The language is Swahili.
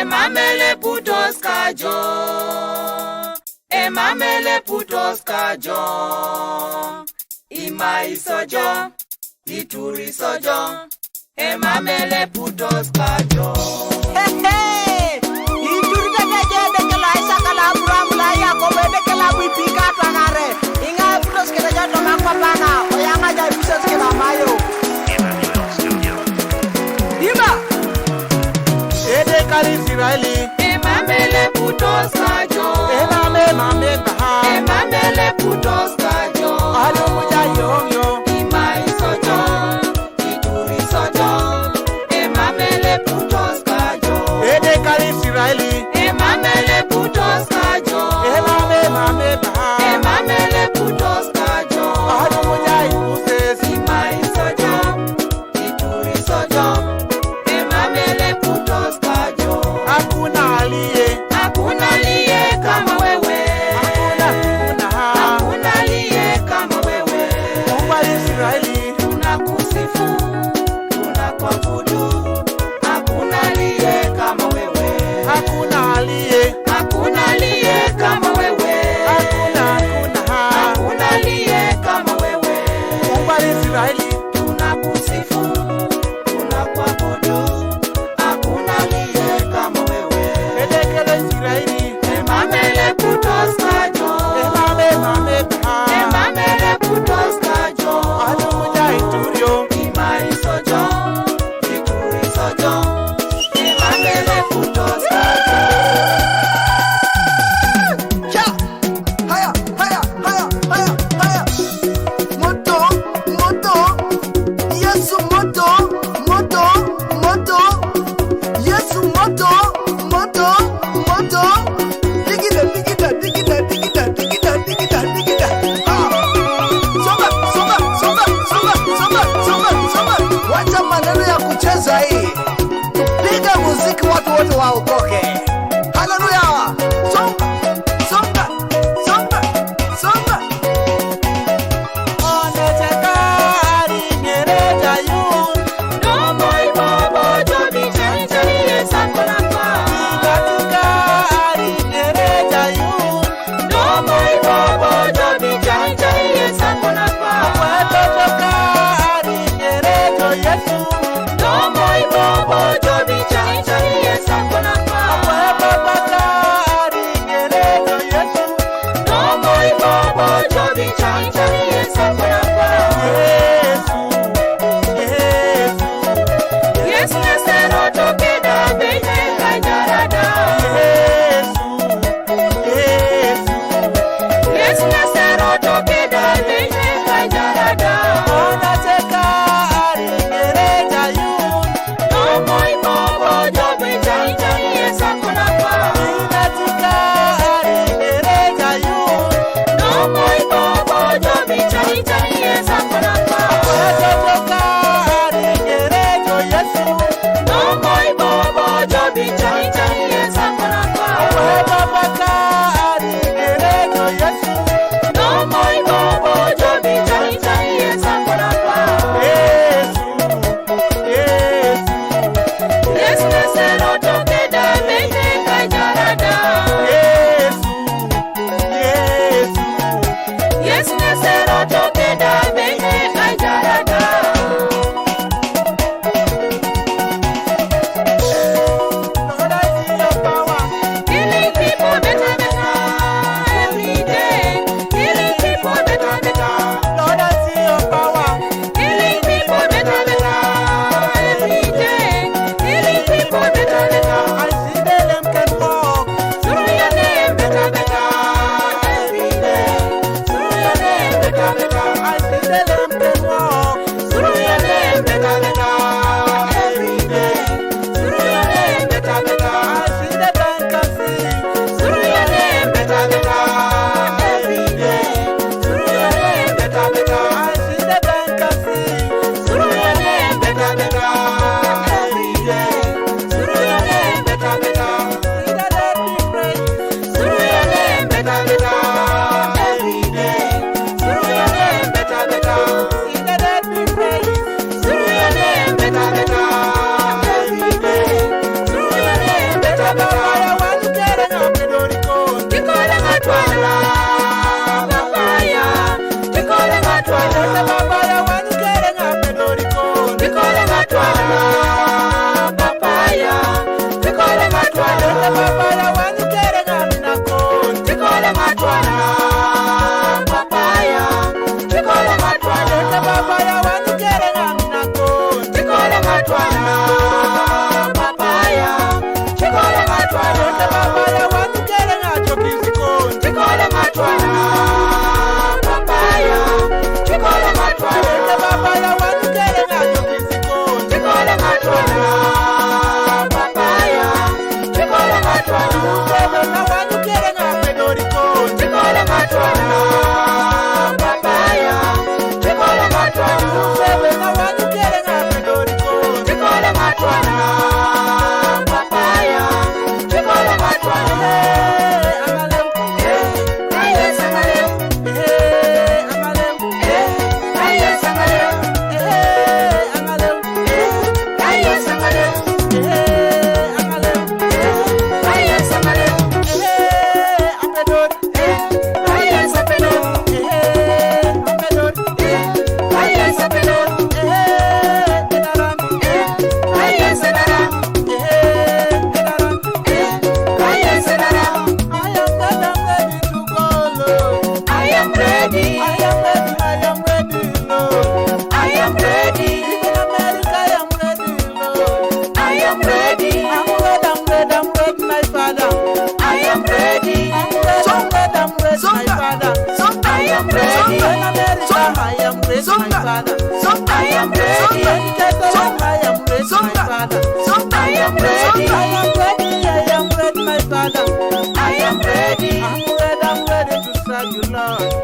Emamele putos kajo, emamele putos kajo, imai sojo, ituri sojo, emamele putos kajo. Hey, hey, ituri kajo de kala isa kala buramula ya ko de kala bipika tanare, inga putos kala jato makapana, oyanga ja putos kala mayo. Dima, ede kali Israeli. Emamele putos kajo, Emamele baha. emamele putos kajo, Alo muja yo. imai sojo, ituri sojo, emamele putos kajo. Ede kali Israeli. Emamele putos kajo, Emamele baha. emamele putos kajo, Alo muja Moses. imai sojo, ituri sojo, emamele putos kajo. Hakuna aliye. Hakuna aliye kama wewe, Hakuna. hakuna aliye kama wewe. Mungu wa Israeli. Tunakusifu, tunakuabudu, hakuna aliye kama wewe, Hakuna aliye. hakuna aliye kama wewe, Hakuna. hakuna aliye kama wewe. Mungu wa Israeli. Tunakusifu, tunakuabudu, hakuna aliye kama wewe. Ede kali Israeli. Emamele putos kajo, Emamele baha. emamele putos kajo, Alo muja Iturio. imai sojo, ituri sojo, emamele putos kajo. cha, haya, haya, haya, haya, haya. Moto, moto, Yesu moto, moto, moto, Yesu moto, moto, moto. Digida, digida, digida, digida, digida, digida, digida. Ah. Songa, songa, songa, songa, songa, songa, songa. Wacha maneno ya kucheza hii. Piga muziki watu wote waokoke. Haleluya. Songa, songa, songa, songa. Onetekari ngereja yun. Domo ibobo jobi chani chani esako na kwa. Katikari ngereja yun. Domo ibobo jobi chani chani esako na kwa. Wetotokari ngerejo Yesu. Domo ibobo jobi chani chani esako na kwa. Wepapakari ngerejo Yesu. Domo ibobo jobi chani chani esako na kwa. Yesu, Yesu, Yesu nasero toke da bene kajarada. Yesu, Yesu. Yesu nasero toke da bene kajarada. Onetekari ngereja yun. Domo ibobo jobi chani chani esako na kwa. Katikari ngereja yun. Domo ibobo jobi chani chani esako na kwa. Wetotokari ngerejo Yesu. Domo ibobo jobi chani chani esako na kwa. Wepapakari ngerejo Yesu. Domo ibobo jobi chani chani esako na kwa. Yesu, Yesu, Yesu nasero toke da bene kajarada. Yesu, Yesu. Yesu nasero toke da bene kajarada. Lord, I see your power. Healing people better every day. Healing people better Lord, I see your power. Healing people better every day. Healing people better I see them can walk. through your name better every day. Through your name better papaya wanu kere ngape dorikon. Tikole matwana papaya. Tikole matwana Papaya wanu kere ngamina kon. Tikole matwana papaya. Tikole matwana Papaya wanu kere ngamina kon. Tikole matwana papaya. Tikole matwana Papaya wanu kere ngacho kisikon. Tikole matwana papaya. Tikole matwana Papaya wanu kere ngacho kisikon. Tikole matwana papaya. Tikole matwana Papaya wanu kere ngape dorikon. Tikole matwana papaya. Tikole matwana Papaya wanu kere ngape dorikon. Tikole matwana papaya. Tikole matwana Amalem, Ayes amalem amalem, Ayes amalem amalem, Ayes amalem amalem, Ayes amalem apedor, Ayes apelon apedor, Ayes apelon edaram, Ayes edaram edaram. Ayes edaram I am ready to go, Lord. I am ready I am ready, Lord. I am ready Even America, I am ready, Lord. I am ready I'm ready, my Father. I am ready I'm ready, my Father. I am ready In America, I am ready, my Father. I am ready In Catalonia, I am ready, my Father. I am ready I am ready, my Father. I am ready I'm ready to serve you, Lord.